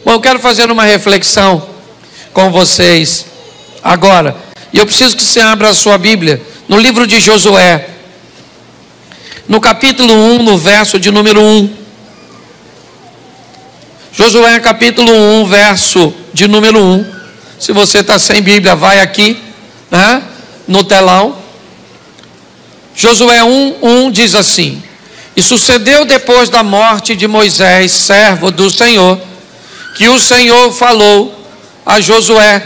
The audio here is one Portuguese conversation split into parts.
Bom, eu quero fazer uma reflexão com vocês agora. E eu preciso que você abra a sua Bíblia no livro de Josué, no capítulo 1, no verso de número 1. Josué capítulo 1, verso de número 1. Se você está sem Bíblia, vai aqui, né, no telão. Josué 1 diz assim: E sucedeu depois da morte de Moisés, servo do Senhor, que o Senhor falou a Josué,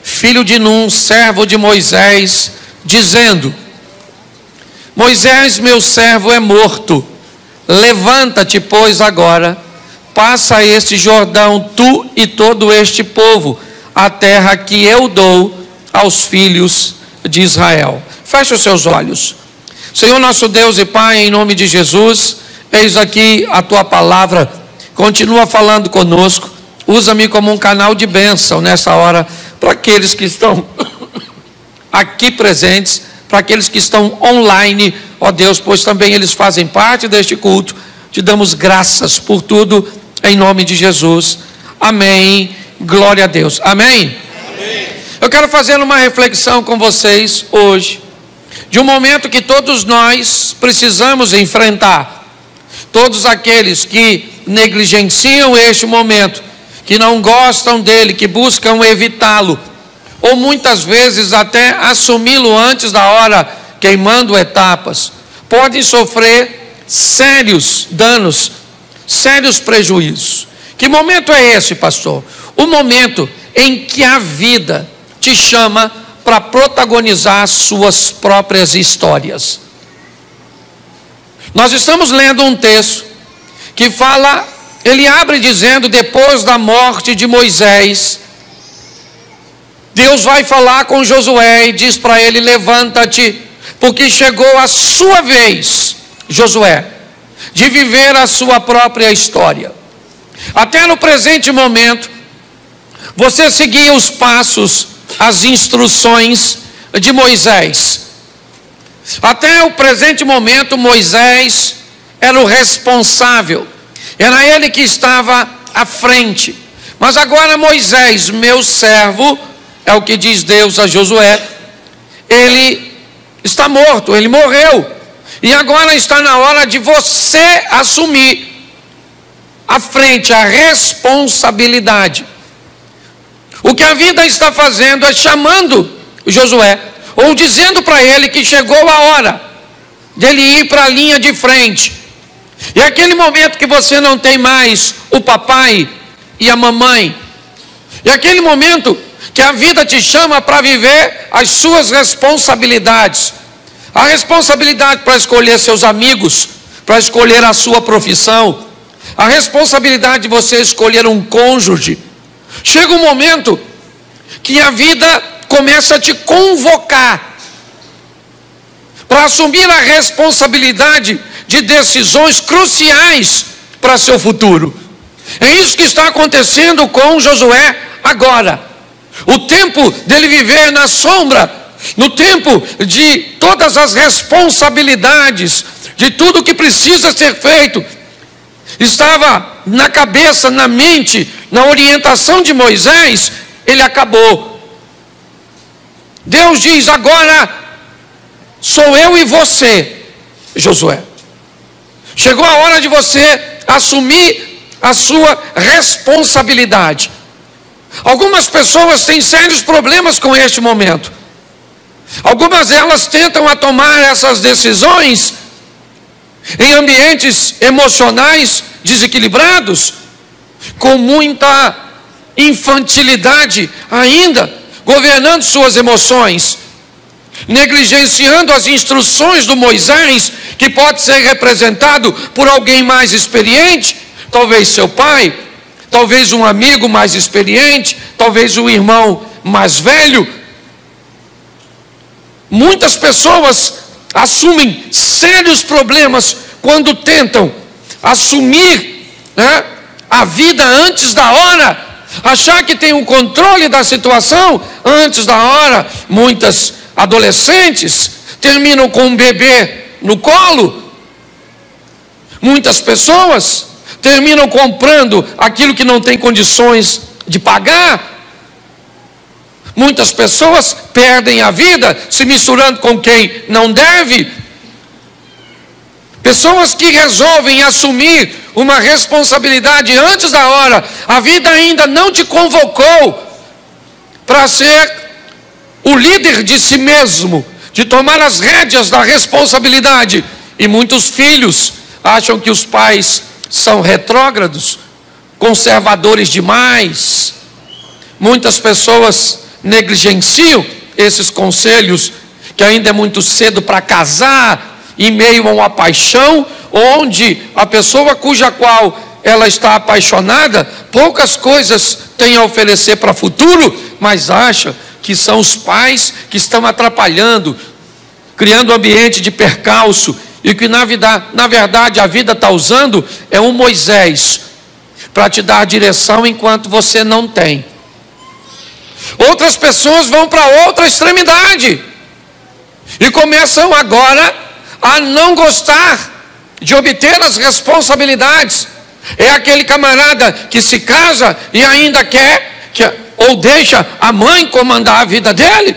filho de Num, servo de Moisés, dizendo: Moisés, meu servo, é morto. Levanta-te, pois, agora, passa este Jordão, tu e todo este povo, a terra que eu dou aos filhos de Israel. Feche os seus olhos. Senhor nosso Deus e Pai, em nome de Jesus, eis aqui a tua palavra. Continua falando conosco. Usa-me como um canal de bênção nessa hora, para aqueles que estão aqui presentes, para aqueles que estão online, ó Deus, pois também eles fazem parte deste culto. Te damos graças por tudo, em nome de Jesus. Amém. Glória a Deus. Amém? Amém. Eu quero fazer uma reflexão com vocês hoje, de um momento que todos nós precisamos enfrentar. Todos aqueles que negligenciam este momento, que não gostam dele, que buscam evitá-lo, ou muitas vezes até assumi-lo antes da hora, queimando etapas, podem sofrer sérios danos, sérios prejuízos. Que momento é esse, pastor? O momento em que a vida te chama para protagonizar suas próprias histórias. Nós estamos lendo um texto que fala, ele abre dizendo: depois da morte de Moisés, Deus vai falar com Josué e diz para ele: levanta-te, porque chegou a sua vez, Josué, de viver a sua própria história. Até no presente momento, você seguia os passos, as instruções de Moisés. Até o presente momento, Moisés era o responsável, era ele que estava à frente. Mas agora Moisés, meu servo, é o que diz Deus a Josué, ele está morto, ele morreu. E agora está na hora de você assumir à frente a responsabilidade. O que a vida está fazendo é chamando Josué, ou dizendo para ele que chegou a hora dele ir para a linha de frente. E é aquele momento que você não tem mais o papai e a mamãe. É aquele momento que a vida te chama para viver as suas responsabilidades. A responsabilidade para escolher seus amigos, para escolher a sua profissão, a responsabilidade de você escolher um cônjuge. Chega um momento que a vida começa a te convocar para assumir a responsabilidade de decisões cruciais para seu futuro. É isso que está acontecendo com Josué agora. O tempo dele viver na sombra, no tempo de todas as responsabilidades, de tudo que precisa ser feito, estava na cabeça, na mente, na orientação de Moisés, ele acabou. Deus diz: agora sou eu e você, Josué. Chegou a hora de você assumir a sua responsabilidade. Algumas pessoas têm sérios problemas com este momento. Algumas delas tentam a tomar essas decisões em ambientes emocionais desequilibrados, com muita infantilidade ainda, governando suas emoções, negligenciando as instruções do Moisés, que pode ser representado por alguém mais experiente, talvez seu pai, talvez um amigo mais experiente, talvez um irmão mais velho. Muitas pessoas assumem sérios problemas quando tentam assumir, né, a vida antes da hora, achar que tem o controle da situação antes da hora. Muitas adolescentes terminam com um bebê no colo. Muitas pessoas terminam comprando aquilo que não tem condições de pagar. Muitas pessoas perdem a vida se misturando com quem não deve. Pessoas que resolvem assumir uma responsabilidade antes da hora. A vida ainda não te convocou para ser o líder de si mesmo, de tomar as rédeas da responsabilidade. E muitos filhos acham que os pais são retrógrados, conservadores demais. Muitas pessoas negligenciam esses conselhos, que ainda é muito cedo para casar, em meio a uma paixão, onde a pessoa cuja qual ela está apaixonada, poucas coisas tem a oferecer para o futuro, mas acha que são os pais que estão atrapalhando, criando um ambiente de percalço, e que na verdade a vida está usando é um Moisés, para te dar direção enquanto você não tem. Outras pessoas vão para outra extremidade, e começam agora a não gostar de obter as responsabilidades. É aquele camarada que se casa e ainda quer, ou deixa a mãe comandar a vida dele.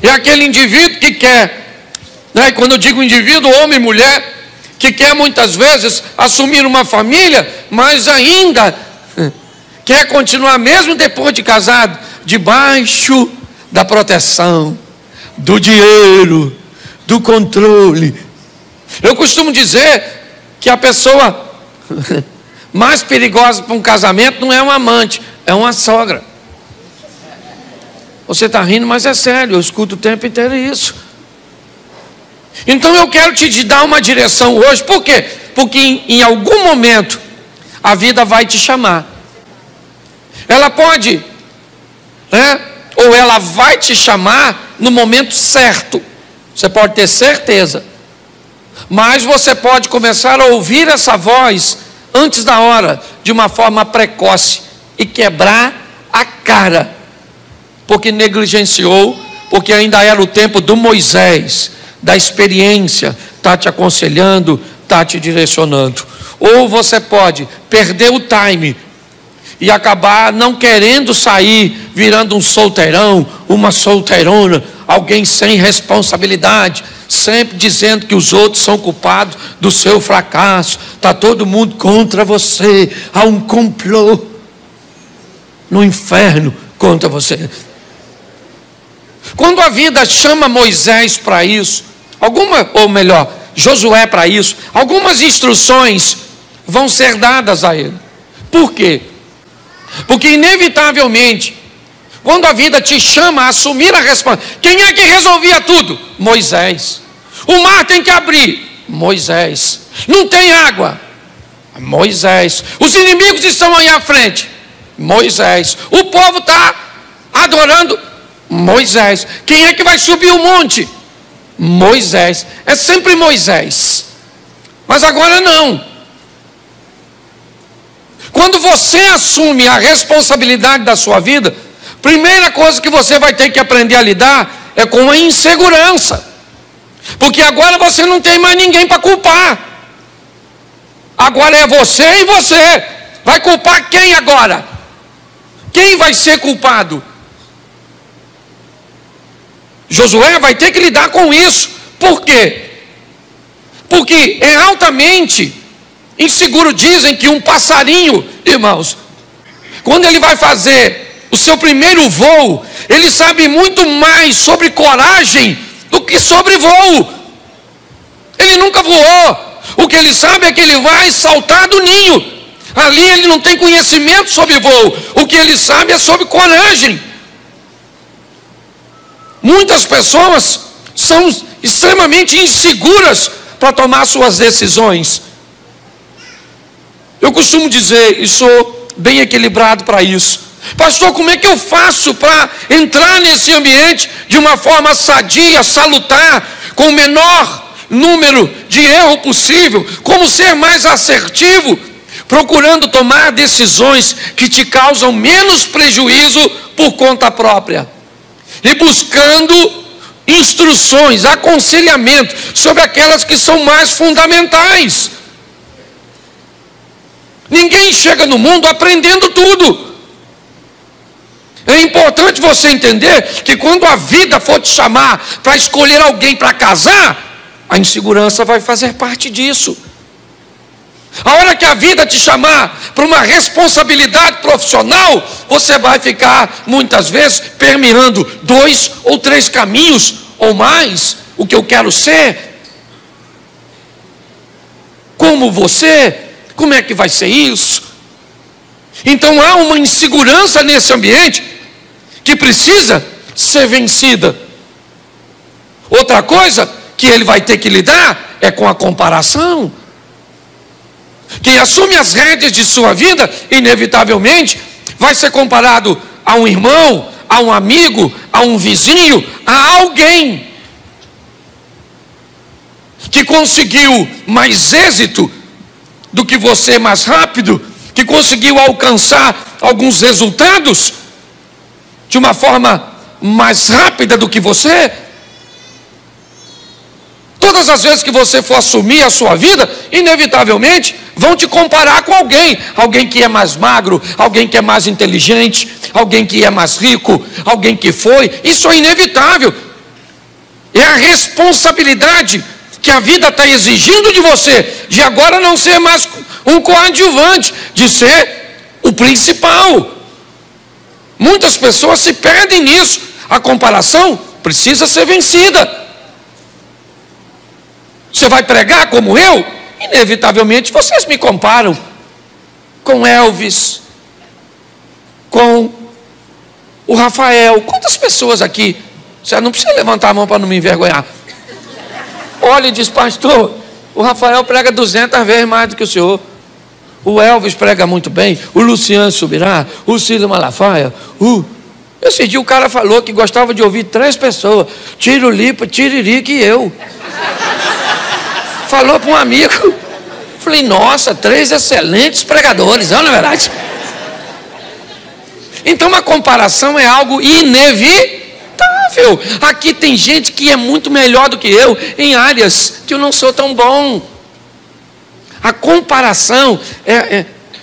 É aquele indivíduo que quer, né, quando eu digo indivíduo, homem e mulher, que quer muitas vezes assumir uma família, mas ainda quer continuar, mesmo depois de casado, debaixo da proteção, do dinheiro, do controle. Eu costumo dizer que a pessoa mais perigosa para um casamento não é um amante, é uma sogra. Você está rindo, mas é sério, eu escuto o tempo inteiro isso. Então eu quero te dar uma direção hoje. Por quê? Porque em algum momento a vida vai te chamar. Ela pode, né? Ou ela vai te chamar no momento certo. Você pode ter certeza. Mas você pode começar a ouvir essa voz antes da hora, de uma forma precoce, e quebrar a cara, porque negligenciou, porque ainda era o tempo do Moisés, da experiência, está te aconselhando, está te direcionando. Ou você pode perder o time e acabar não querendo sair, virando um solteirão, uma solteirona, alguém sem responsabilidade, sempre dizendo que os outros são culpados do seu fracasso, está todo mundo contra você, há um complô no inferno contra você. Quando a vida chama Moisés para isso, Josué para isso, algumas instruções vão ser dadas a ele. Por quê? Porque inevitavelmente, quando a vida te chama a assumir a responsabilidade, quem é que resolvia tudo? Moisés. O mar tem que abrir? Moisés. Não tem água? Moisés. Os inimigos estão aí à frente? Moisés. O povo está adorando? Moisés. Quem é que vai subir o monte? Moisés. É sempre Moisés. Mas agora não. Quando você assume a responsabilidade da sua vida, primeira coisa que você vai ter que aprender a lidar é com a insegurança. Porque agora você não tem mais ninguém para culpar. Agora é você e você. Vai culpar quem agora? Quem vai ser culpado? Josué vai ter que lidar com isso. Por quê? Porque é altamente inseguro. Dizem que um passarinho, irmãos, quando ele vai fazer o seu primeiro voo, ele sabe muito mais sobre coragem do que sobre voo. Ele nunca voou. O que ele sabe é que ele vai saltar do ninho. Ali ele não tem conhecimento sobre voo. O que ele sabe é sobre coragem. Muitas pessoas são extremamente inseguras para tomar suas decisões. Eu costumo dizer, e sou bem equilibrado para isso: pastor, como é que eu faço para entrar nesse ambiente de uma forma sadia, salutar, com o menor número de erro possível? Como ser mais assertivo, procurando tomar decisões que te causam menos prejuízo por conta própria, e buscando instruções, aconselhamento sobre aquelas que são mais fundamentais. Ninguém chega no mundo aprendendo tudo. É importante você entender que quando a vida for te chamar para escolher alguém para casar, a insegurança vai fazer parte disso. A hora que a vida te chamar para uma responsabilidade profissional, você vai ficar muitas vezes permeando 2 ou 3 caminhos ou mais. O que eu quero ser? Como você? Como é que vai ser isso? Então há uma insegurança nesse ambiente que precisa ser vencida. Outra coisa que ele vai ter que lidar é com a comparação. Quem assume as rédeas de sua vida, inevitavelmente, vai ser comparado a um irmão, a um amigo, a um vizinho, a alguém que conseguiu mais êxito do que você mais rápido, que conseguiu alcançar alguns resultados de uma forma mais rápida do que você. Todas as vezes que você for assumir a sua vida, inevitavelmente vão te comparar com alguém que é mais magro, alguém que é mais inteligente, alguém que é mais rico, alguém que foi. Isso é inevitável. É a responsabilidade que a vida está exigindo de você, de agora não ser mais um coadjuvante, de ser o principal. Muitas pessoas se perdem nisso. A comparação precisa ser vencida. Você vai pregar como eu? Inevitavelmente vocês me comparam com Elvis, com o Rafael. Quantas pessoas aqui? Você não precisa levantar a mão para não me envergonhar. Olha e diz: pastor, o Rafael prega 200 vezes mais do que o senhor. O Elvis prega muito bem. O Luciano Subirá, o Cílio Malafaia. Esse dia o cara falou que gostava de ouvir 3 pessoas: Tirolipa, Tiririca e eu. Falou para um amigo. Falei: nossa, 3 excelentes pregadores, não é verdade? Então a comparação é algo inevitável. Aqui tem gente que é muito melhor do que eu em áreas que eu não sou tão bom. A comparação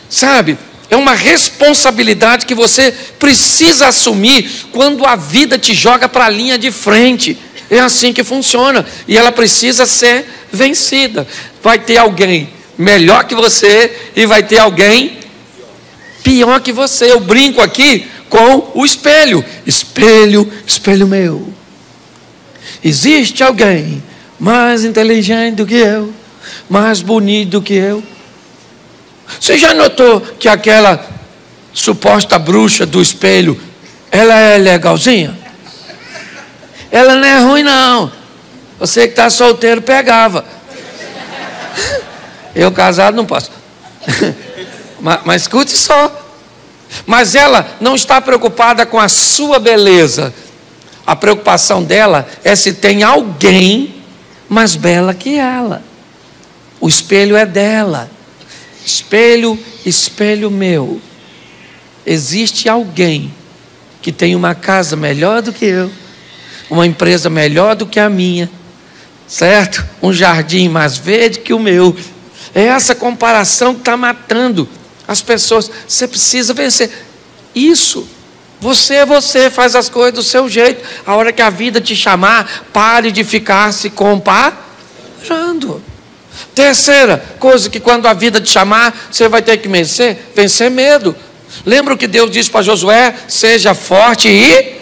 sabe, é uma responsabilidade que você precisa assumir quando a vida te joga para a linha de frente. É assim que funciona. E ela precisa ser vencida. Vai ter alguém melhor que você e vai ter alguém pior que você. Eu brinco aqui com o espelho. Espelho, espelho meu. Existe alguém mais inteligente do que eu, mais bonito do que eu. Você já notou que aquela suposta bruxa do espelho, ela é legalzinha? Ela não é ruim não. Você que está solteiro pegava. Eu casado não posso. Mas escute só. Mas ela não está preocupada com a sua beleza. A preocupação dela é se tem alguém mais bela que ela. O espelho é dela. Espelho, espelho meu. Existe alguém que tem uma casa melhor do que eu, uma empresa melhor do que a minha, certo? Um jardim mais verde que o meu. É essa comparação que está matando as pessoas. Você precisa vencer isso. Você faz as coisas do seu jeito. A hora que a vida te chamar, pare de ficar se comparando. Terceira coisa, que quando a vida te chamar, você vai ter que vencer medo. Lembra o que Deus disse para Josué? Seja forte e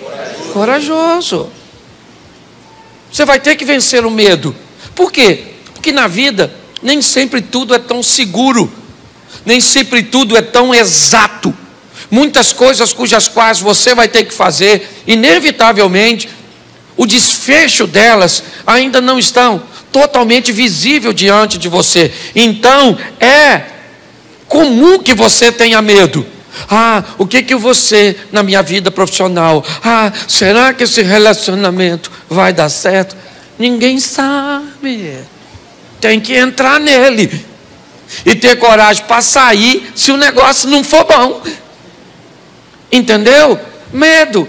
corajoso. Você vai ter que vencer o medo. Por quê? Porque na vida nem sempre tudo é tão seguro, nem sempre tudo é tão exato. Muitas coisas cujas quais você vai ter que fazer, inevitavelmente, o desfecho delas ainda não estão totalmente visível diante de você. Então é comum que você tenha medo. O que eu vou ser na minha vida profissional? Será que esse relacionamento vai dar certo? Ninguém sabe. Tem que entrar nele e ter coragem para sair se o negócio não for bom. Entendeu? Medo.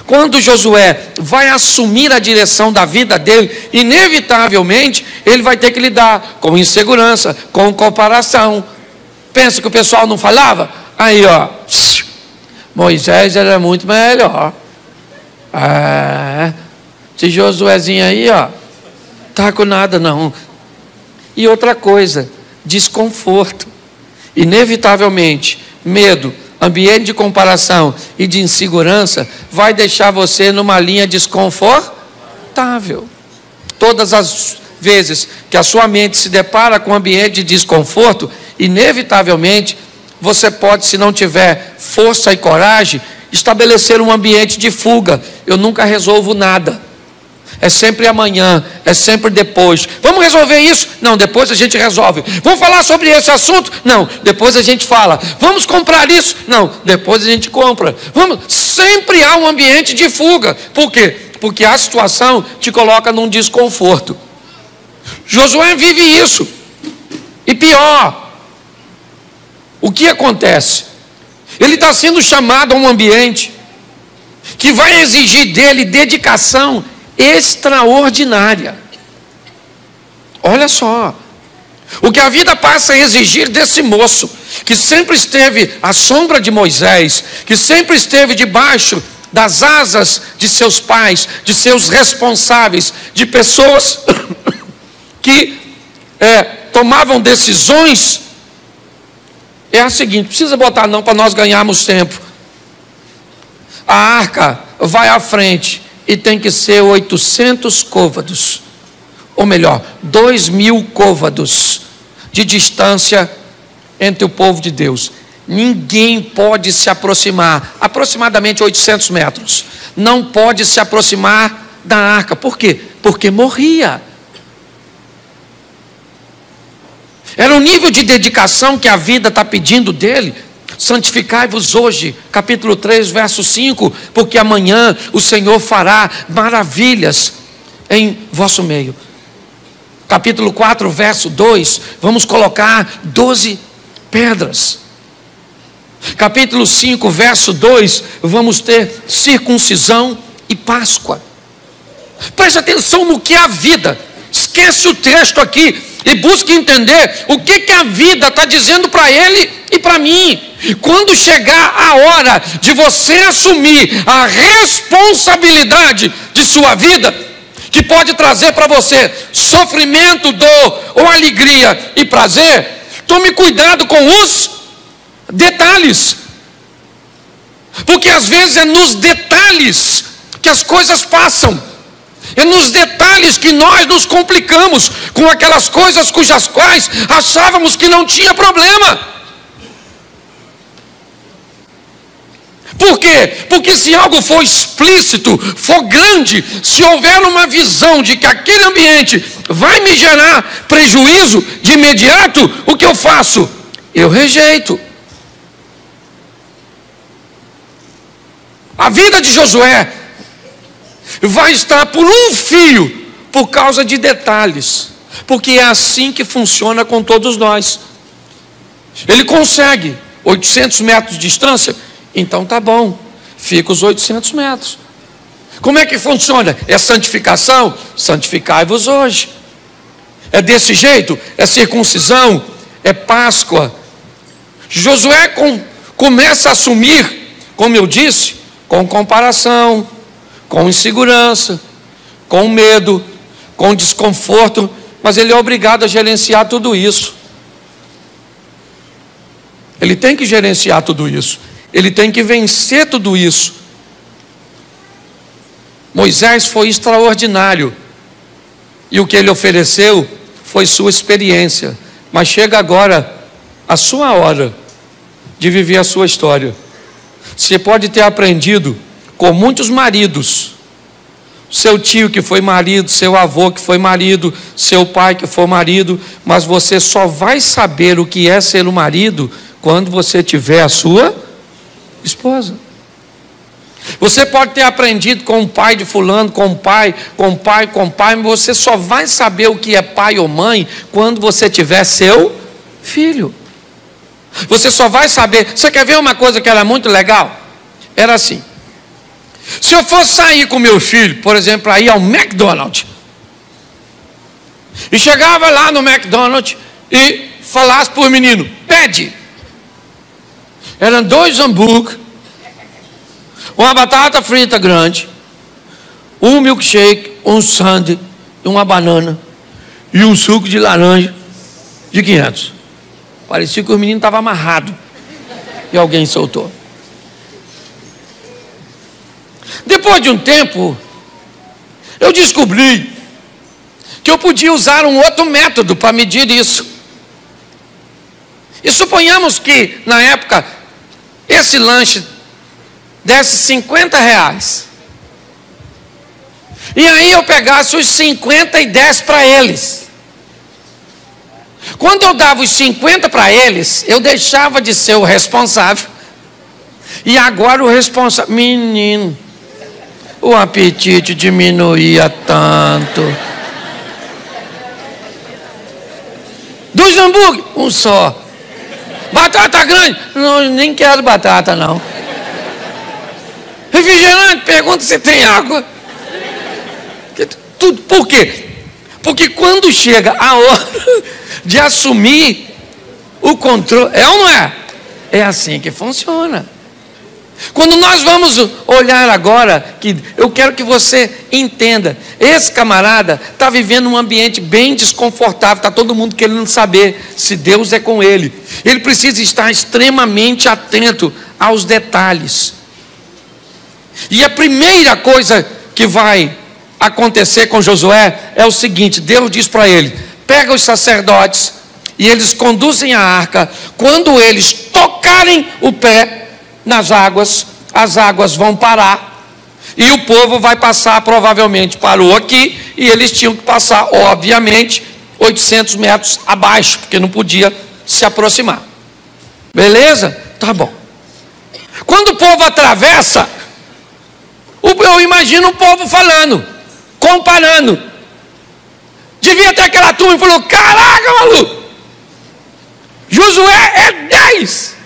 Quando Josué vai assumir a direção da vida dele, inevitavelmente ele vai ter que lidar com insegurança, com comparação. Pensa que o pessoal não falava? Aí, ó, Moisés era muito melhor. Esse Josuézinho aí, ó, tá com nada não. E outra coisa, desconforto. Inevitavelmente, medo, ambiente de comparação e de insegurança vai deixar você numa linha desconfortável. Todas as vezes que a sua mente se depara com um ambiente de desconforto, inevitavelmente você pode, se não tiver força e coragem, estabelecer um ambiente de fuga. Eu nunca resolvo nada. É sempre amanhã, é sempre depois. Vamos resolver isso? Não, depois a gente resolve. Vamos falar sobre esse assunto? Não, depois a gente fala. Vamos comprar isso? Não, depois a gente compra. Sempre há um ambiente de fuga. Por quê? Porque a situação te coloca num desconforto. Josué vive isso. E pior, o que acontece? Ele está sendo chamado a um ambiente que vai exigir dele dedicação extraordinária. Olha só, o que a vida passa a exigir desse moço, que sempre esteve à sombra de Moisés, que sempre esteve debaixo das asas de seus pais, de seus responsáveis, de pessoas que tomavam decisões. É a seguinte, precisa botar não para nós ganharmos tempo. A arca vai à frente e tem que ser 800 côvados, ou melhor, 2.000 côvados de distância entre o povo de Deus. Ninguém pode se aproximar, aproximadamente 800 metros, não pode se aproximar da arca. Por quê? Porque morria. Era o nível de dedicação que a vida está pedindo dele. Santificai-vos hoje, capítulo 3, verso 5, porque amanhã o Senhor fará maravilhas em vosso meio. Capítulo 4, verso 2, vamos colocar 12 pedras. Capítulo 5, verso 2, vamos ter circuncisão e Páscoa. Preste atenção no que é a vida. Esquece o texto aqui e busque entender o que a vida está dizendo para ele e para mim. Quando chegar a hora de você assumir a responsabilidade de sua vida, que pode trazer para você sofrimento, dor ou alegria e prazer, tome cuidado com os detalhes, porque às vezes é nos detalhes que as coisas passam. É nos detalhes que nós nos complicamos com aquelas coisas cujas quais achávamos que não tinha problema. Por quê? Porque se algo for explícito, for grande, se houver uma visão de que aquele ambiente vai me gerar prejuízo de imediato, o que eu faço? Eu rejeito. A vida de Josué vai estar por um fio por causa de detalhes, porque é assim que funciona com todos nós. Ele consegue 800 metros de distância, então tá bom, fica os 800 metros. Como é que funciona? É santificação? Santificai-vos hoje. É desse jeito? É circuncisão? É Páscoa? Josué começa a assumir, como eu disse, com comparação, com insegurança, com medo, com desconforto, mas ele é obrigado a gerenciar tudo isso. Ele tem que gerenciar tudo isso. Ele tem que vencer tudo isso. Moisés foi extraordinário, e o que ele ofereceu foi sua experiência, mas chega agora a sua hora de viver a sua história. Você pode ter aprendido com muitos maridos, seu tio que foi marido, seu avô que foi marido, seu pai que foi marido, mas você só vai saber o que é ser um marido quando você tiver a sua esposa. Você pode ter aprendido com o pai de fulano, com pai, mas você só vai saber o que é pai ou mãe quando você tiver seu filho. Você só vai saber. Você quer ver uma coisa que era muito legal? Era assim: se eu fosse sair com meu filho, por exemplo, para ir ao McDonald's, e chegava lá no McDonald's e falasse para o menino: pede. Eram 2 hambúrguer, uma batata frita grande, um milkshake, um sundae, uma banana e um suco de laranja de 500. Parecia que os meninos estavam amarrados e alguém soltou. Depois de um tempo, eu descobri que eu podia usar um outro método para medir isso. E suponhamos que, na época, esse lanche desse 50 reais. E aí eu pegasse os 50 e desse para eles. Quando eu dava os 50 para eles, eu deixava de ser o responsável. E agora o responsável... Menino, o apetite diminuía tanto. 2 hambúrguer, um só. Batata grande? Não, nem quero batata não. Refrigerante? Pergunta se tem água. Tudo. Por quê? Porque quando chega a hora de assumir o controle, é ou não é? É assim que funciona. Quando nós vamos olhar agora, que eu quero que você entenda, esse camarada está vivendo um ambiente bem desconfortável, está todo mundo querendo saber se Deus é com ele. Ele precisa estar extremamente atento aos detalhes. E a primeira coisa que vai acontecer com Josué é o seguinte: Deus diz para ele: pega os sacerdotes e eles conduzem a arca. Quando eles tocarem o pé nas águas, as águas vão parar e o povo vai passar. Provavelmente parou aqui e eles tinham que passar, obviamente, 800 metros abaixo, porque não podia se aproximar. Beleza? Tá bom. Quando o povo atravessa, eu imagino o povo falando, comparando. Devia ter aquela turma e falou: caraca, maluco, Josué é 10.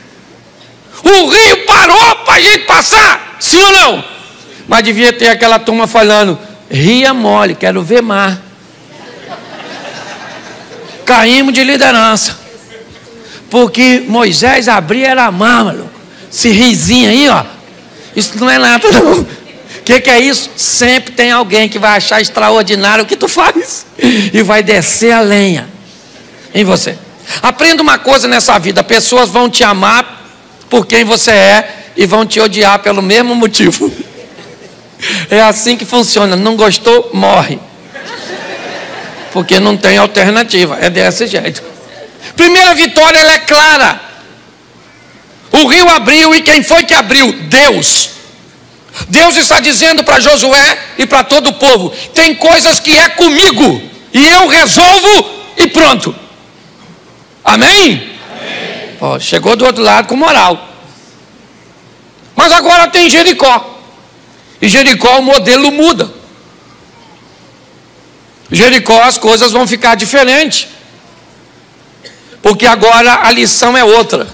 O rio parou para a gente passar, sim ou não? Mas devia ter aquela turma falando: ria mole, quero ver mar. Caímos de liderança, porque Moisés abria era mar, maluco. Esse risinho aí, ó, isso não é nada não. O que é isso? Sempre tem alguém que vai achar extraordinário o que tu faz e vai descer a lenha em você. Aprenda uma coisa nessa vida: pessoas vão te amar por quem você é e vão te odiar pelo mesmo motivo. É assim que funciona. Não gostou, morre, porque não tem alternativa. É desse jeito. Primeira vitória, ela é clara. O rio abriu, e quem foi que abriu? Deus. Deus está dizendo para Josué e para todo o povo: tem coisas que é comigo e eu resolvo e pronto. Amém? Ó, chegou do outro lado com moral. Mas agora tem Jericó. E Jericó, o modelo muda. Jericó, as coisas vão ficar diferentes, porque agora a lição é outra.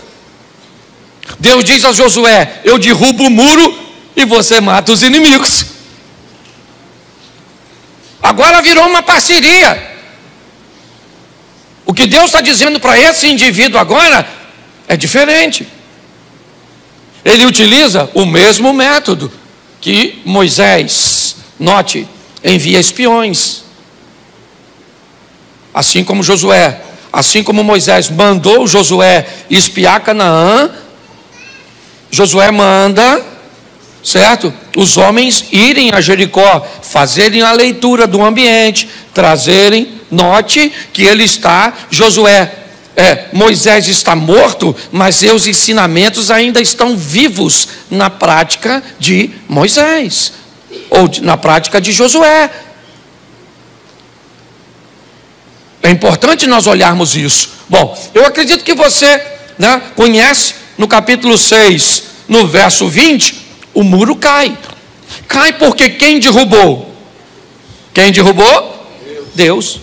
Deus diz a Josué: eu derrubo o muro e você mata os inimigos. Agora virou uma parceria. O que Deus está dizendo para esse indivíduo agora é diferente. Ele utiliza o mesmo método que Moisés, note, envia espiões. Assim como Josué, assim como Moisés mandou Josué espiar Canaã, Josué manda, certo? Os homens irem a Jericó, fazerem a leitura do ambiente, trazerem. Note que ele está, Moisés está morto, mas seus ensinamentos ainda estão vivos na prática de Moisés, ou na prática de Josué. É importante nós olharmos isso. Bom, eu acredito que você, conhece no capítulo 6, no verso 20, o muro cai. Cai porque quem derrubou? Quem derrubou? Deus.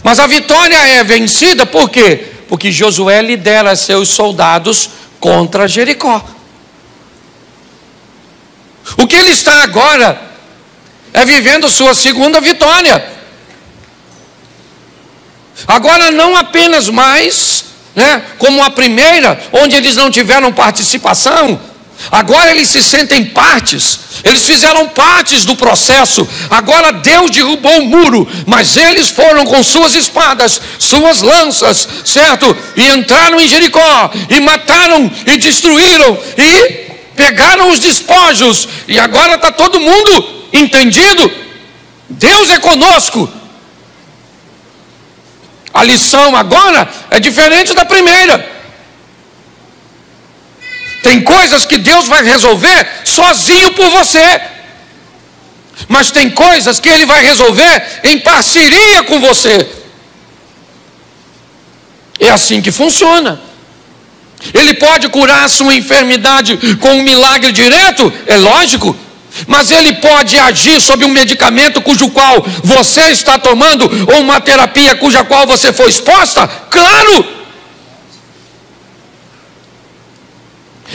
Mas a vitória é vencida por quê? Porque Josué lidera seus soldados contra Jericó. O que ele está agora é vivendo sua segunda vitória. Agora não apenas mais né? Como a primeira, onde eles não tiveram participação. Agora eles se sentem partes, eles fizeram partes do processo. Agora Deus derrubou o muro, mas eles foram com suas espadas, suas lanças, certo? E entraram em Jericó, e mataram, e destruíram, e pegaram os despojos. E agora está todo mundo entendido. Deus é conosco. A lição agora é diferente da primeira. Tem coisas que Deus vai resolver sozinho por você, mas tem coisas que Ele vai resolver em parceria com você. É assim que funciona. Ele pode curar a sua enfermidade com um milagre direto, é lógico, mas Ele pode agir sobre um medicamento cujo qual você está tomando, ou uma terapia cuja qual você foi exposta, claro.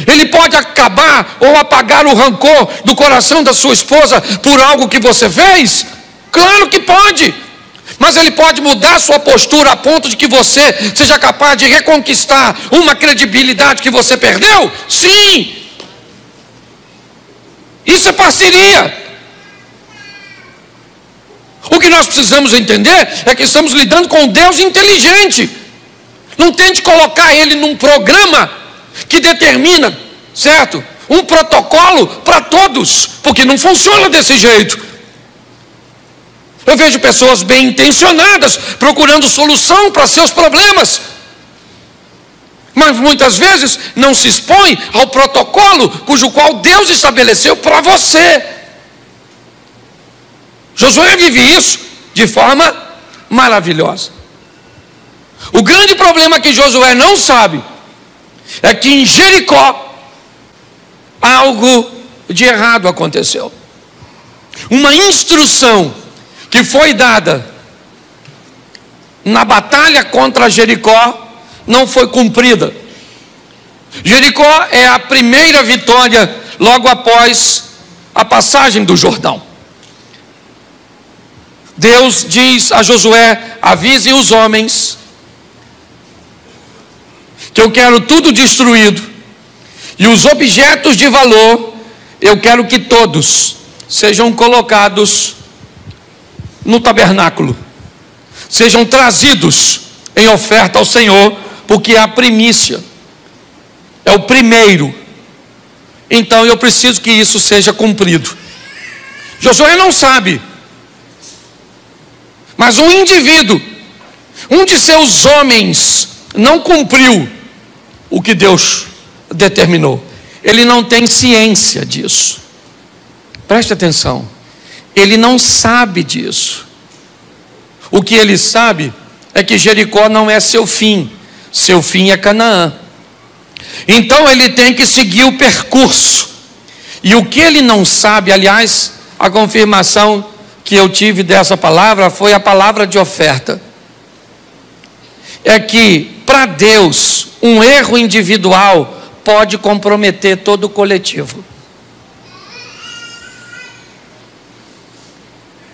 Ele pode acabar ou apagar o rancor do coração da sua esposa por algo que você fez? Claro que pode. Mas Ele pode mudar sua postura a ponto de que você seja capaz de reconquistar uma credibilidade que você perdeu? Sim. Isso é parceria. O que nós precisamos entender é que estamos lidando com um Deus inteligente. Não tente colocar Ele num programa que determina, certo? Um protocolo para todos, porque não funciona desse jeito. Eu vejo pessoas bem intencionadas procurando solução para seus problemas, mas muitas vezes não se expõe ao protocolo cujo qual Deus estabeleceu para você. Josué vive isso de forma maravilhosa. O grande problema que Josué não sabe é que em Jericó algo de errado aconteceu. Uma instrução que foi dada na batalha contra Jericó não foi cumprida. Jericó é a primeira vitória logo após a passagem do Jordão. Deus diz a Josué: avise os homens que eu quero tudo destruído, e os objetos de valor eu quero que todos sejam colocados no tabernáculo, sejam trazidos em oferta ao Senhor, porque é a primícia, é o primeiro. Então eu preciso que isso seja cumprido. Josué não sabe, mas um indivíduo, um de seus homens, não cumpriu o que Deus determinou. Ele não tem ciência disso. Preste atenção. Ele não sabe disso. O que ele sabe é que Jericó não é seu fim. Seu fim é Canaã. Então ele tem que seguir o percurso. E o que ele não sabe, aliás, a confirmação que eu tive dessa palavra foi a palavra de oferta. É que para Deus, um erro individual pode comprometer todo o coletivo.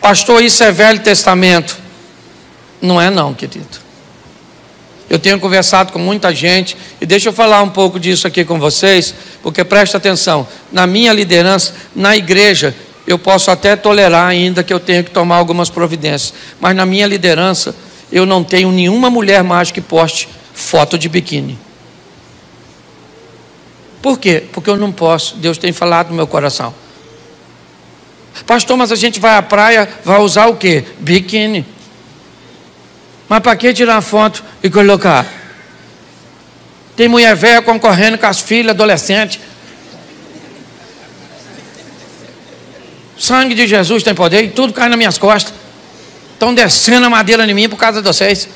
Pastor, isso é Velho Testamento? Não é não, querido. Eu tenho conversado com muita gente, e deixa eu falar um pouco disso aqui com vocês, porque presta atenção, na minha liderança, na igreja, eu posso até tolerar ainda que eu tenho que tomar algumas providências, mas na minha liderança, eu não tenho nenhuma mulher mais que poste foto de biquíni. Por quê? Porque eu não posso. Deus tem falado no meu coração. Pastor, mas a gente vai à praia, vai usar o quê? Biquíni. Mas para que tirar foto e colocar? Tem mulher velha concorrendo com as filhas, adolescentes. Sangue de Jesus tem poder e tudo cai nas minhas costas. Estão descendo a madeira em mim por causa de vocês.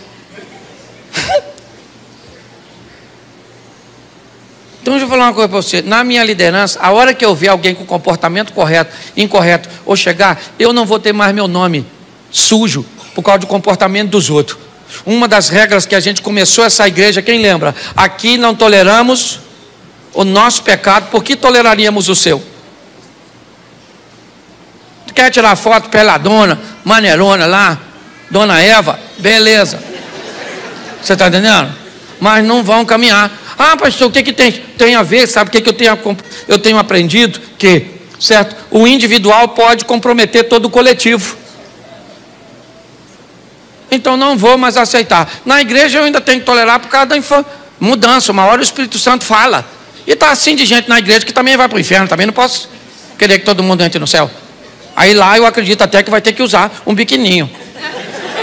Então deixa eu falar uma coisa para você. Na minha liderança, a hora que eu ver alguém com comportamento correto, incorreto, ou chegar, eu não vou ter mais meu nome sujo por causa do comportamento dos outros. Uma das regras que a gente começou essa igreja, quem lembra? Aqui não toleramos o nosso pecado, por que toleraríamos o seu? Tu quer tirar foto peladona, maneirona lá, Dona Eva? Beleza. Você está entendendo? mas não vão caminhar. Ah, pastor, o que tem a ver? Sabe o que eu tenho aprendido? Que, certo, o individual pode comprometer todo o coletivo. Então não vou mais aceitar. Na igreja eu ainda tenho que tolerar por causa da mudança. Uma hora o Espírito Santo fala. E está assim de gente na igreja que também vai para o inferno. Também não posso querer que todo mundo entre no céu. Aí lá eu acredito até que vai ter que usar um biquininho,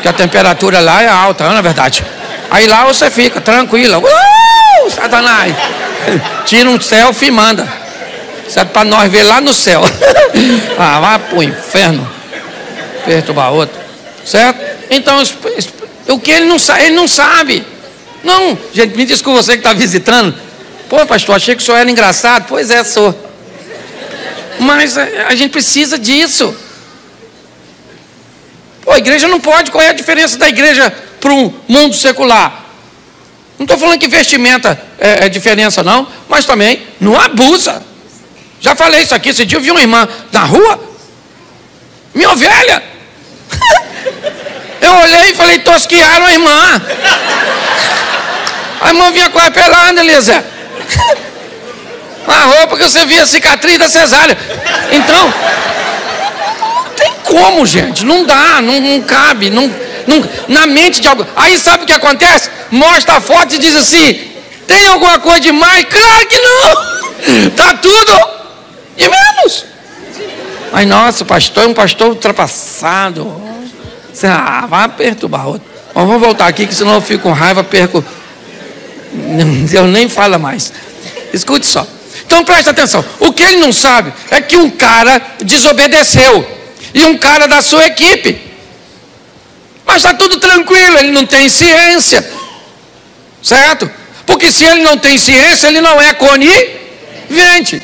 que a temperatura lá é alta, não é verdade? Aí lá você fica tranquila. Satanás! Tira um selfie e manda. Certo? Para nós ver lá no céu. Ah, vai para o inferno. Perturbar outro. Certo? Então, o que ele não sabe. Não, gente, me diz com você que está visitando. Pô, pastor, achei que o senhor era engraçado. Pois é, sou. Mas a gente precisa disso. Pô, a igreja não pode. Qual é a diferença da igreja para o mundo secular? Não estou falando que vestimenta é diferença, não. Mas também não abusa. Já falei isso aqui. Esse dia eu vi uma irmã na rua. Minha ovelha. Eu olhei e falei, tosquiaram a irmã. A irmã vinha quase pelada, Elisa. A roupa que você via, a cicatriz da cesárea. Então, não tem como, gente. Não dá, não cabe. Não, na mente de alguém. Aí sabe o que acontece? Mostra a foto e diz assim, tem alguma coisa demais? Claro que não. Tá tudo de menos. Mas nossa, o pastor é um pastor ultrapassado. Vai perturbar outro. Mas vamos voltar aqui, que senão eu fico com raiva, perco. Eu nem falo mais. Escute só. Então presta atenção. O que ele não sabe é que um cara desobedeceu. E um cara da sua equipe. Mas está tudo tranquilo, ele não tem ciência. Certo? Porque se ele não tem ciência, ele não é conivente.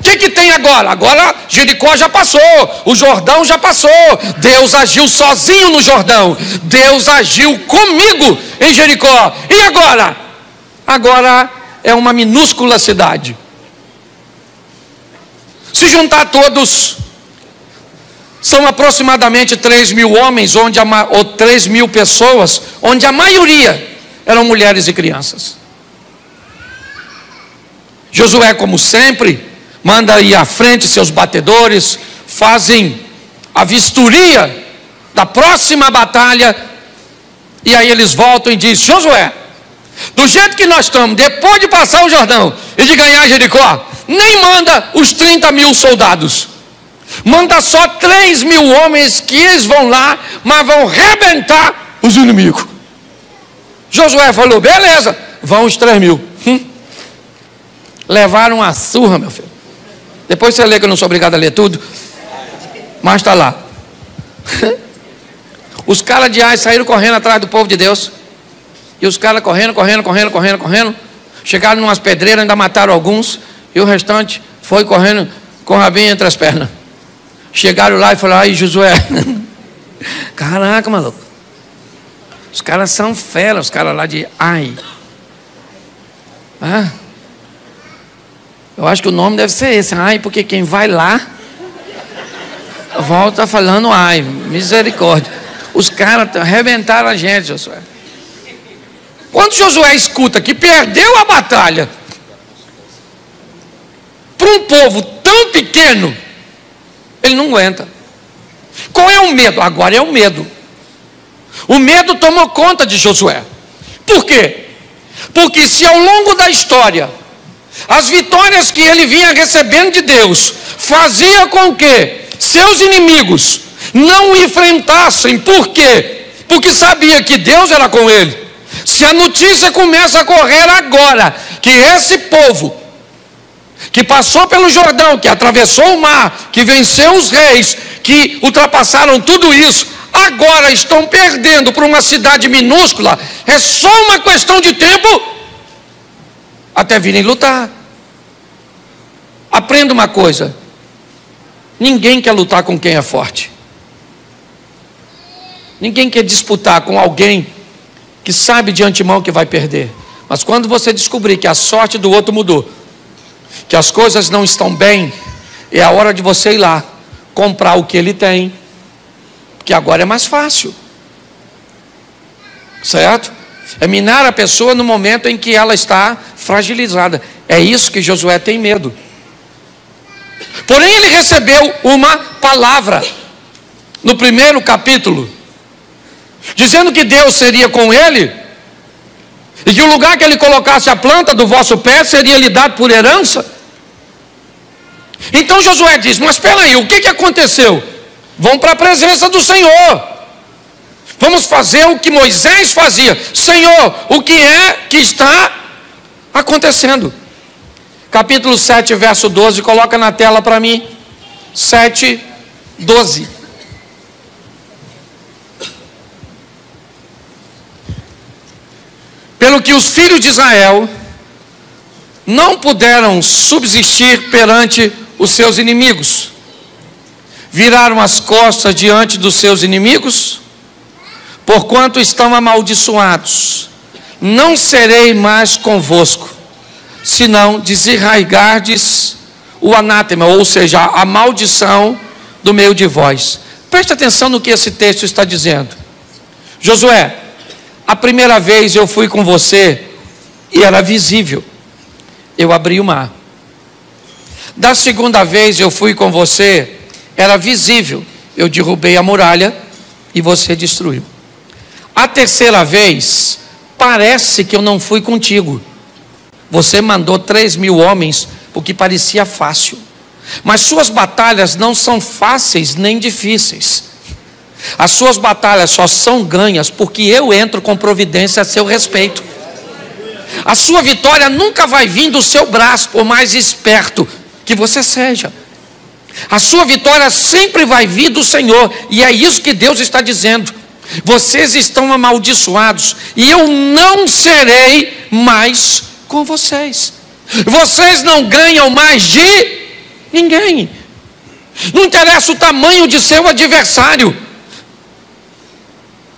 O que tem agora? Agora Jericó já passou, o Jordão já passou. Deus agiu sozinho no Jordão. Deus agiu comigo em Jericó. E agora? Agora é uma minúscula cidade. Se juntar todos, são aproximadamente 3.000 homens, ou 3.000 pessoas, onde a maioria eram mulheres e crianças. Josué, como sempre, manda ir à frente seus batedores, fazem a vistoria da próxima batalha, e aí eles voltam e dizem, Josué, do jeito que nós estamos, depois de passar o Jordão e de ganhar Jericó, nem manda os 30.000 soldados, manda só 3.000 homens que eles vão lá, mas vão rebentar os inimigos. Josué falou, beleza, vão os 3.000. Levaram uma surra, meu filho. Depois você lê, que eu não sou obrigado a ler tudo, mas está lá. Os caras de Ai saíram correndo atrás do povo de Deus. E os caras correndo. Chegaram em umas pedreiras, ainda mataram alguns. E o restante foi correndo com o rabinho entre as pernas. Chegaram lá e falaram, ai Josué. Caraca, maluco. Os caras são fera, os caras lá de Ai. Eu acho que o nome deve ser esse, Ai, porque quem vai lá volta falando ai, misericórdia. Os caras arrebentaram a gente, Josué. Quando Josué escuta que perdeu a batalha para um povo tão pequeno, ele não aguenta. Qual é o medo? Agora é o medo. O medo tomou conta de Josué. Por quê? Porque se ao longo da história as vitórias que ele vinha recebendo de Deus fazia com que seus inimigos não o enfrentassem. Por quê? Porque sabia que Deus era com ele. Se a notícia começa a correr agora que esse povo que passou pelo Jordão, que atravessou o mar, que venceu os reis, que ultrapassaram tudo isso, agora estão perdendo para uma cidade minúscula, é só uma questão de tempo até virem lutar. Aprenda uma coisa: ninguém quer lutar com quem é forte. Ninguém quer disputar com alguém que sabe de antemão que vai perder. Mas quando você descobrir que a sorte do outro mudou, que as coisas não estão bem, é a hora de você ir lá comprar o que ele tem, porque agora é mais fácil, certo? É minar a pessoa no momento em que ela está fragilizada. É isso que Josué tem medo. Porém, ele recebeu uma palavra no primeiro capítulo, dizendo que Deus seria com ele, e que o lugar que ele colocasse a planta do vosso pé seria lhe dado por herança. Então Josué diz: mas espera aí, o que aconteceu? Vão para a presença do Senhor. Vamos fazer o que Moisés fazia. Senhor, o que é que está acontecendo? Capítulo 7, verso 12, coloca na tela para mim. 7, 12. Pelo que os filhos de Israel não puderam subsistir perante os seus inimigos, viraram as costas diante dos seus inimigos, porquanto estão amaldiçoados, não serei mais convosco, senão desarraigardes o anátema, ou seja, a maldição do meio de vós. Preste atenção no que esse texto está dizendo. Josué, a primeira vez eu fui com você e era visível, eu abri o mar. Da segunda vez eu fui com você, era visível, eu derrubei a muralha e você destruiu. A terceira vez, parece que eu não fui contigo. Você mandou 3.000 homens, o que parecia fácil. Mas suas batalhas não são fáceis nem difíceis. As suas batalhas só são ganhas porque eu entro com providência a seu respeito. A sua vitória nunca vai vir do seu braço, por mais esperto que você seja. A sua vitória sempre vai vir do Senhor, e é isso que Deus está dizendo. Vocês estão amaldiçoados e eu não serei mais com vocês. Vocês não ganham mais de ninguém. Não interessa o tamanho de seu adversário,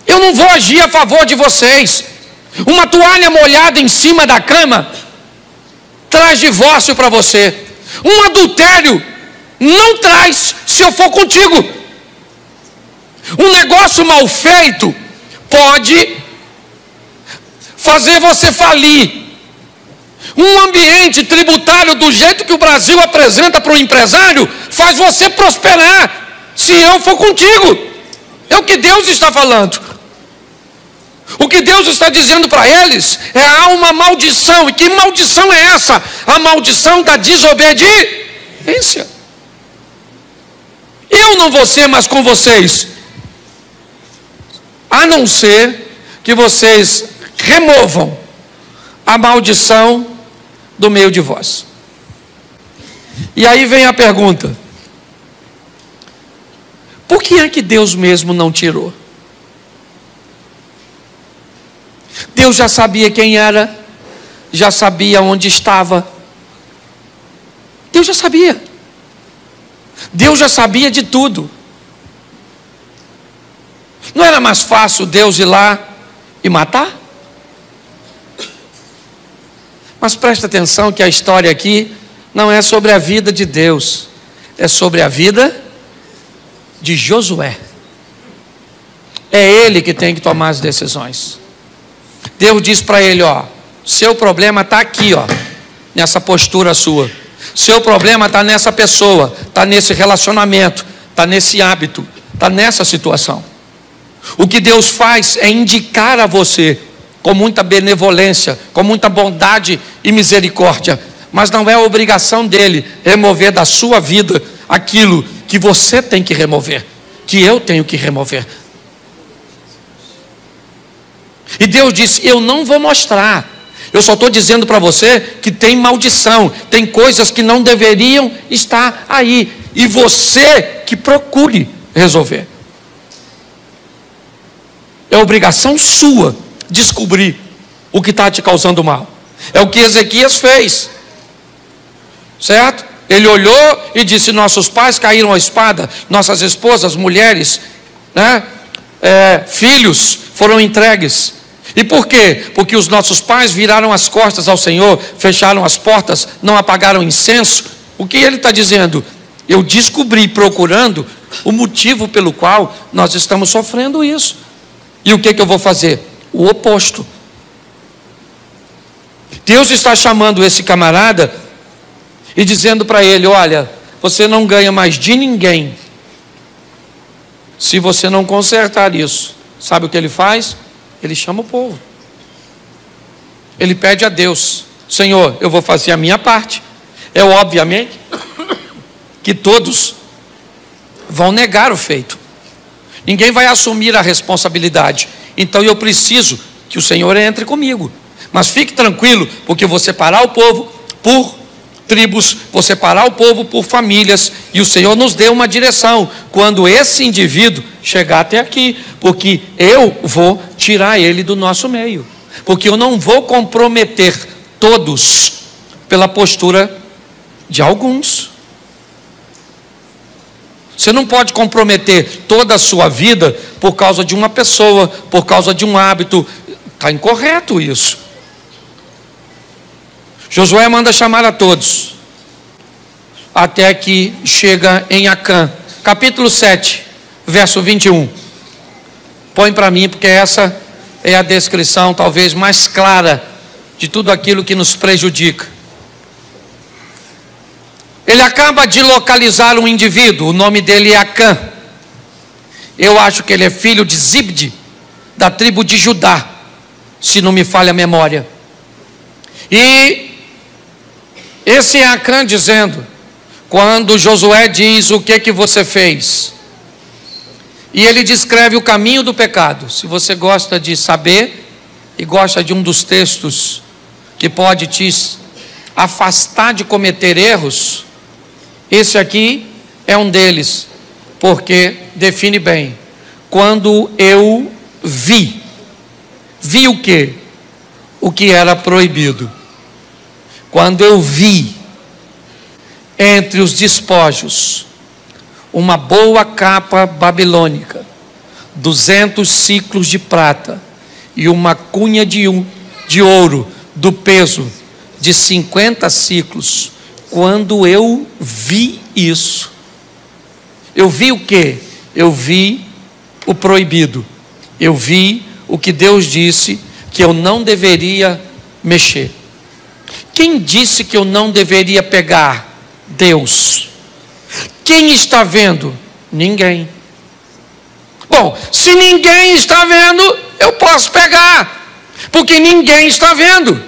eu não vou agir a favor de vocês. Uma toalha molhada em cima da cama traz divórcio para você. Um adultério não traz se eu for contigo. Um negócio mal feito pode fazer você falir. Um ambiente tributário do jeito que o Brasil apresenta para o empresário faz você prosperar se eu for contigo. É o que Deus está falando. O que Deus está dizendo para eles é: há uma maldição. E que maldição é essa? A maldição da desobediência. Eu não vou ser mais com vocês, a não ser que vocês removam a maldição do meio de vós. E aí vem a pergunta: por que é que Deus mesmo não tirou? Deus já sabia quem era, já sabia onde estava. Deus já sabia. Deus já sabia de tudo. Não era mais fácil Deus ir lá e matar? Mas presta atenção que a história aqui não é sobre a vida de Deus, é sobre a vida de Josué. É ele que tem que tomar as decisões. Deus diz para ele: ó, seu problema está aqui, ó, nessa postura sua. Seu problema está nessa pessoa, está nesse relacionamento, está nesse hábito, está nessa situação. O que Deus faz é indicar a você, com muita benevolência, com muita bondade e misericórdia, mas não é a obrigação dele remover da sua vida aquilo que você tem que remover, que eu tenho que remover. E Deus disse: eu não vou mostrar, eu só estou dizendo para você que tem maldição, tem coisas que não deveriam estar aí, e você que procure resolver. É obrigação sua descobrir o que está te causando mal. É o que Ezequias fez, certo? Ele olhou e disse: nossos pais caíram à espada, nossas esposas, mulheres, né? Filhos foram entregues. E por quê? Porque os nossos pais viraram as costas ao Senhor, fecharam as portas, não apagaram incenso. O que ele está dizendo? Eu descobri, procurando, o motivo pelo qual nós estamos sofrendo isso. E o que eu vou fazer? O oposto. Deus está chamando esse camarada e dizendo para ele: olha, você não ganha mais de ninguém se você não consertar isso. Sabe o que ele faz? Ele chama o povo. Ele pede a Deus: Senhor, eu vou fazer a minha parte. É obviamente que todos vão negar o feito. Ninguém vai assumir a responsabilidade. Então eu preciso que o Senhor entre comigo. Mas fique tranquilo, porque eu vou separar o povo por tribos, vou separar o povo por famílias, e o Senhor nos deu uma direção quando esse indivíduo chegar até aqui, porque eu vou tirar ele do nosso meio, porque eu não vou comprometer todos pela postura de alguns. Você não pode comprometer toda a sua vida por causa de uma pessoa, por causa de um hábito. Está incorreto isso. Josué manda chamar a todos, até que chega em Acã, capítulo 7, verso 21. Põe para mim, porque essa é a descrição talvez mais clara de tudo aquilo que nos prejudica. Ele acaba de localizar um indivíduo, o nome dele é Acã. Eu acho que ele é filho de Zibde, da tribo de Judá, se não me falha a memória. E esse é Acã dizendo, quando Josué diz: o que você fez? E ele descreve o caminho do pecado. Se você gosta de saber e gosta de um dos textos que pode te afastar de cometer erros, esse aqui é um deles, porque define bem: quando eu vi o quê? O que era proibido. Quando eu vi entre os despojos uma boa capa babilônica, 200 ciclos de prata e uma cunha de ouro do peso de 50 ciclos, quando eu vi isso, eu vi o quê? Eu vi o proibido, eu vi o que Deus disse que eu não deveria mexer. Quem disse que eu não deveria pegar? Deus. Quem está vendo? Ninguém. Bom, se ninguém está vendo, eu posso pegar, porque ninguém está vendo.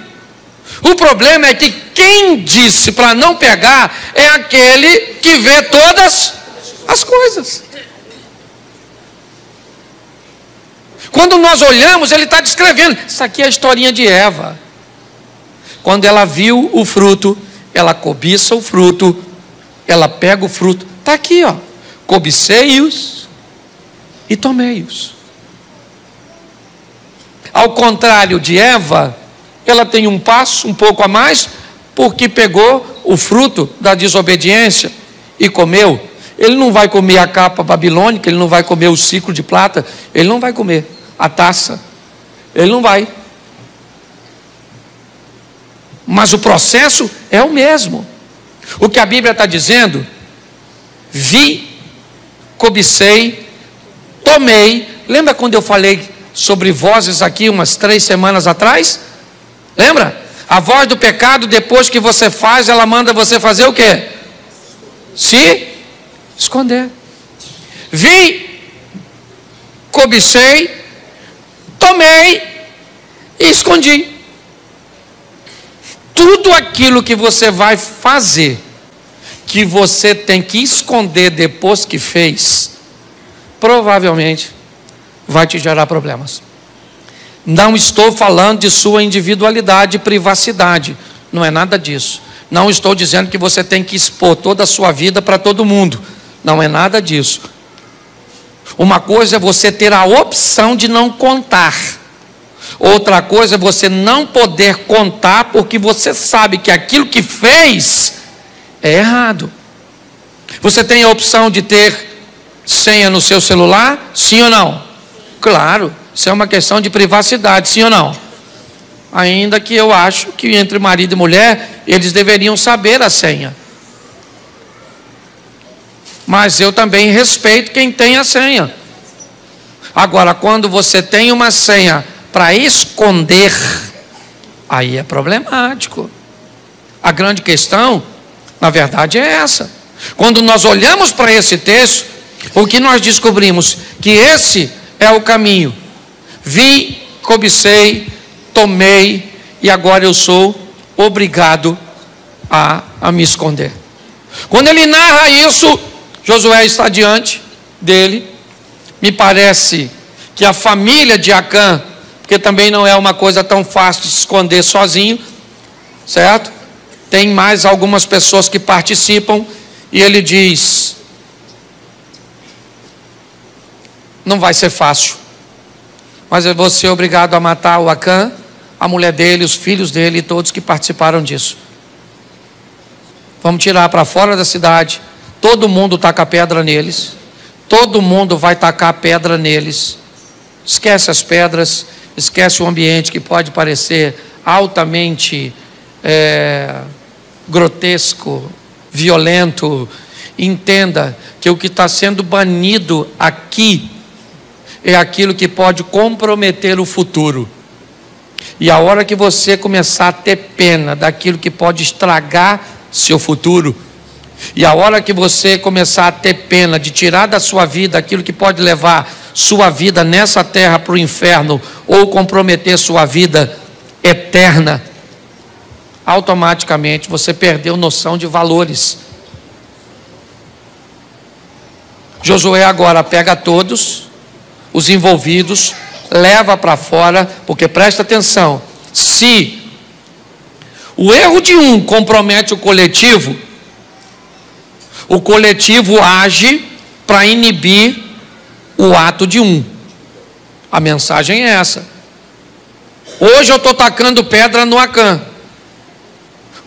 O problema é que quem disse para não pegar é aquele que vê todas as coisas. Quando nós olhamos, ele está descrevendo. Isso aqui é a historinha de Eva. Quando ela viu o fruto, ela cobiça o fruto, ela pega o fruto. Está aqui, ó. Cobicei-os e tomei-os. Ao contrário de Eva, ela tem um passo um pouco a mais, porque pegou o fruto da desobediência e comeu. Ele não vai comer a capa babilônica, ele não vai comer o ciclo de prata, ele não vai comer a taça, ele não vai. Mas o processo é o mesmo. O que a Bíblia está dizendo: vi, cobicei, tomei. Lembra quando eu falei sobre vozes aqui umas 3 semanas atrás? Lembra? A voz do pecado, depois que você faz, ela manda você fazer o quê? Se esconder. Vi, cobicei, tomei e escondi. Tudo aquilo que você vai fazer, que você tem que esconder depois que fez, provavelmente vai te gerar problemas. Não estou falando de sua individualidade e privacidade, não é nada disso. Não estou dizendo que você tem que expor toda a sua vida para todo mundo, não é nada disso. Uma coisa é você ter a opção de não contar, outra coisa é você não poder contar porque você sabe que aquilo que fez é errado. Você tem a opção de ter senha no seu celular? Sim ou não? Claro, isso é uma questão de privacidade, sim ou não? Ainda que eu acho que entre marido e mulher, eles deveriam saber a senha. Mas eu também respeito quem tem a senha. Agora, quando você tem uma senha para esconder, aí é problemático. A grande questão, na verdade, é essa. Quando nós olhamos para esse texto, o que nós descobrimos? Que esse é o caminho. Vi, cobicei, tomei, e agora eu sou obrigado a me esconder. Quando ele narra isso, Josué está diante dele. Me parece que a família de Acã, porque também não é uma coisa tão fácil de se esconder sozinho, certo? Tem mais algumas pessoas que participam, e ele diz: não vai ser fácil, mas eu vou ser obrigado a matar o Acã, a mulher dele, os filhos dele e todos que participaram disso. Vamos tirar para fora da cidade, todo mundo taca pedra neles, todo mundo vai tacar pedra neles. Esquece as pedras, esquece o ambiente que pode parecer altamente grotesco, violento. Entenda que o que está sendo banido aqui é aquilo que pode comprometer o futuro. E a hora que você começar a ter pena daquilo que pode estragar seu futuro, e a hora que você começar a ter pena de tirar da sua vida aquilo que pode levar sua vida nessa terra para o inferno, ou comprometer sua vida eterna, automaticamente você perdeu noção de valores. Josué agora pega todos os envolvidos, leva para fora, porque presta atenção, se o erro de um compromete o coletivo age para inibir o ato de um. A mensagem é essa. Hoje eu estou tacando pedra no Acã,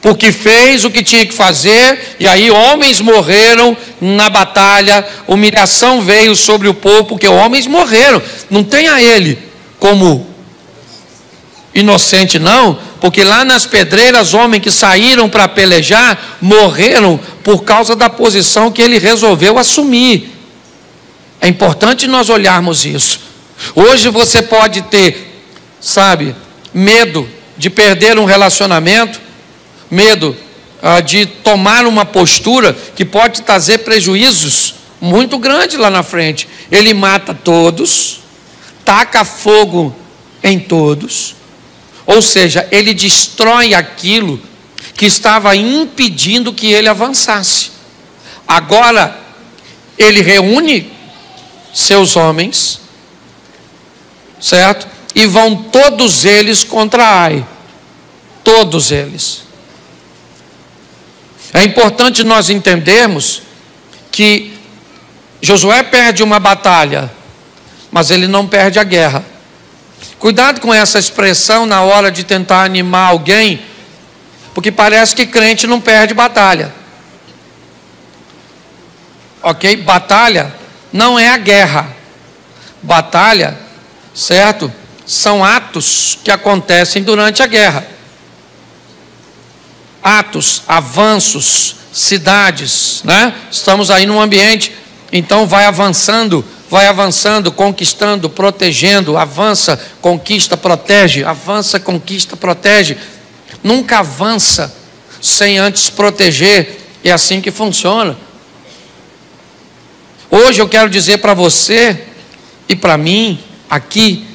porque fez o que tinha que fazer, e aí homens morreram na batalha, humilhação veio sobre o povo, porque homens morreram. Não tenha ele como inocente não, porque lá nas pedreiras, homens que saíram para pelejar, morreram por causa da posição que ele resolveu assumir. É importante nós olharmos isso. Hoje você pode ter, medo de perder um relacionamento, medo de tomar uma postura que pode trazer prejuízos muito grandes lá na frente. Ele mata todos, taca fogo em todos, ou seja, ele destrói aquilo que estava impedindo que ele avançasse. Agora, ele reúne seus homens, certo? E vão todos eles contra Ai. Todos eles. É importante nós entendermos que Josué perde uma batalha, mas ele não perde a guerra. Cuidado com essa expressão na hora de tentar animar alguém, porque parece que crente não perde batalha. Ok? Batalha não é a guerra. Batalha, certo? São atos que acontecem durante a guerra. Atos, avanços, cidades, né? Estamos aí num ambiente, então vai avançando, conquistando, protegendo, avança, conquista, protege, avança, conquista, protege. Nunca avança sem antes proteger. É assim que funciona. Hoje eu quero dizer para você e para mim aqui,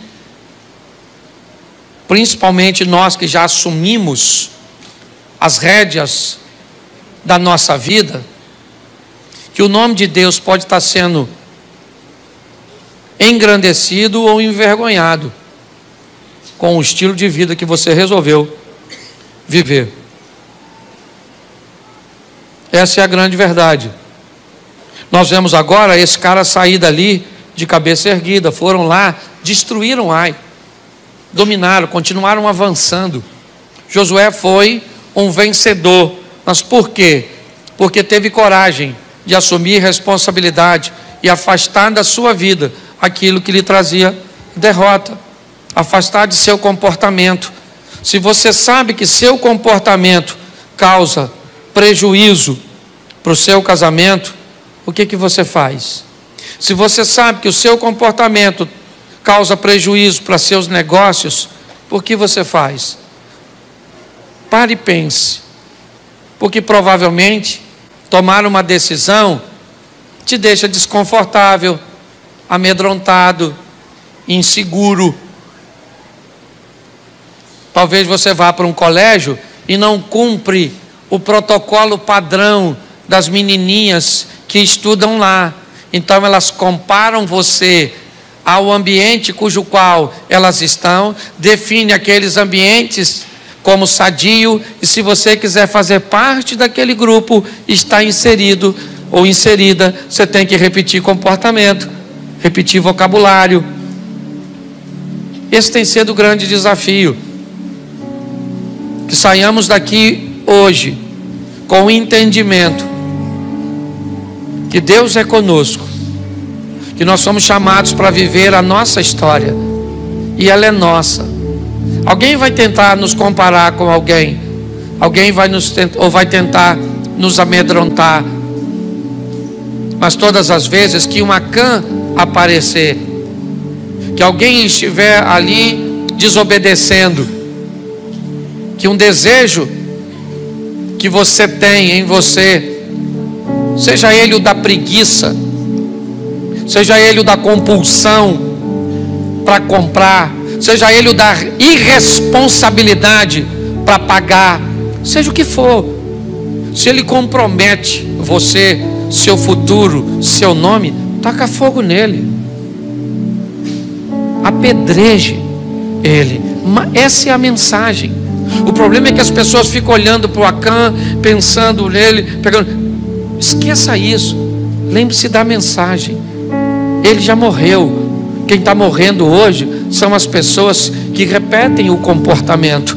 principalmente nós que já assumimos as rédeas da nossa vida, que o nome de Deus pode estar sendo engrandecido ou envergonhado com o estilo de vida que você resolveu viver. Essa é a grande verdade. Nós vemos agora esse cara sair dali de cabeça erguida, foram lá, destruíram Ai, dominaram, continuaram avançando. Josué foi um vencedor, mas por quê? Porque teve coragem de assumir responsabilidade e afastar da sua vida aquilo que lhe trazia derrota, afastar de seu comportamento. Se você sabe que seu comportamento causa prejuízo para o seu casamento, o que você faz? Se você sabe que o seu comportamento causa prejuízo para seus negócios, o que você faz? Pare e pense, porque provavelmente tomar uma decisão te deixa desconfortável, amedrontado, inseguro. Talvez você vá para um colégio e não cumpre o protocolo padrão das menininhas que estudam lá. Então elas comparam você ao ambiente cujo qual elas estão, define aqueles ambientes como sadio, e se você quiser fazer parte daquele grupo, está inserido ou inserida, você tem que repetir comportamento, repetir vocabulário. Esse tem sido o grande desafio. Que saiamos daqui hoje com o entendimento que Deus é conosco, que nós somos chamados para viver a nossa história, e ela é nossa. Alguém vai tentar nos comparar com alguém, alguém vai tentar nos amedrontar, mas todas as vezes que uma Acã aparecer, que alguém estiver ali desobedecendo, que um desejo que você tem em você, seja ele o da preguiça, seja ele o da compulsão para comprar, seja ele o da irresponsabilidade para pagar, seja o que for, se ele compromete você, seu futuro, seu nome, taca fogo nele, apedreje ele. Essa é a mensagem. O problema é que as pessoas ficam olhando para o Acã, pensando nele, pegando. Esqueça isso, lembre-se da mensagem. Ele já morreu. Quem está morrendo hoje são as pessoas que repetem o comportamento.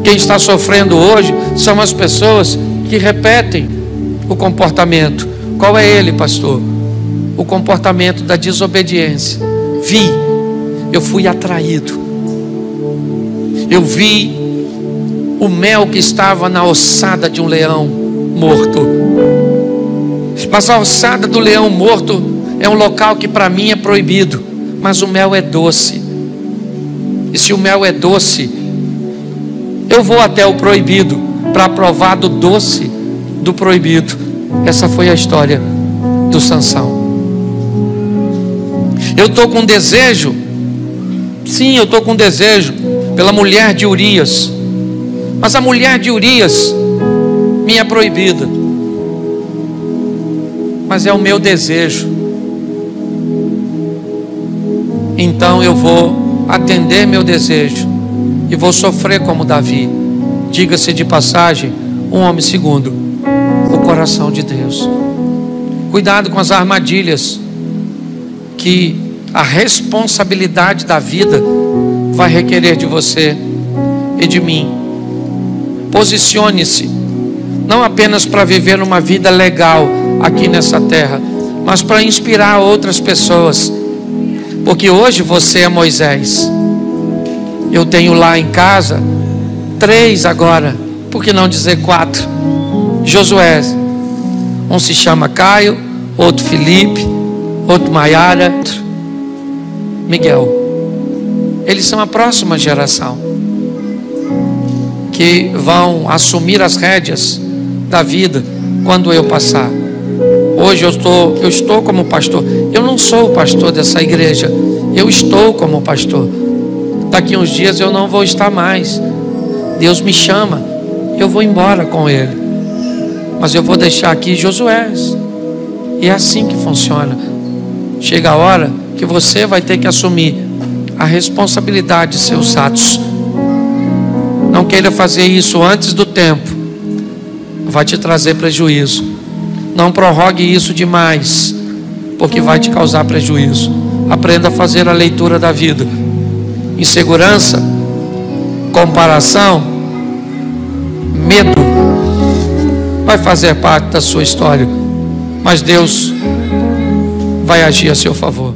Quem está sofrendo hoje são as pessoas que repetem o comportamento. Qual é ele, pastor? O comportamento da desobediência. Eu fui atraído. Eu vi o mel que estava na ossada de um leão morto. Mas a ossada do leão morto é um local que para mim é proibido, mas o mel é doce. E se o mel é doce, eu vou até o proibido para provar do doce do proibido. Essa foi a história do Sansão. Eu estou com desejo, sim, eu estou com desejo pela mulher de Urias, mas a mulher de Urias me é proibida, mas é o meu desejo. Então eu vou atender meu desejo e vou sofrer como Davi. Diga-se de passagem, um homem segundo o coração de Deus. Cuidado com as armadilhas que a responsabilidade da vida vai requerer de você e de mim. Posicione-se, não apenas para viver uma vida legal aqui nessa terra, mas para inspirar outras pessoas. Porque hoje você é Moisés. Eu tenho lá em casa 3 agora, por que não dizer 4 Josué. Um se chama Caio, outro Felipe, outro Maiara, Miguel. Eles são a próxima geração que vão assumir as rédeas da vida quando eu passar. Hoje eu estou como pastor. Eu não sou o pastor dessa igreja, eu estou como pastor. Daqui uns dias eu não vou estar mais. Deus me chama, eu vou embora com ele, mas eu vou deixar aqui Josué. E é assim que funciona. Chega a hora que você vai ter que assumir a responsabilidade de seus atos. Não queira fazer isso antes do tempo, vai te trazer prejuízo. Não prorrogue isso demais, porque vai te causar prejuízo. Aprenda a fazer a leitura da vida. Insegurança, comparação, medo vai fazer parte da sua história, mas Deus vai agir a seu favor.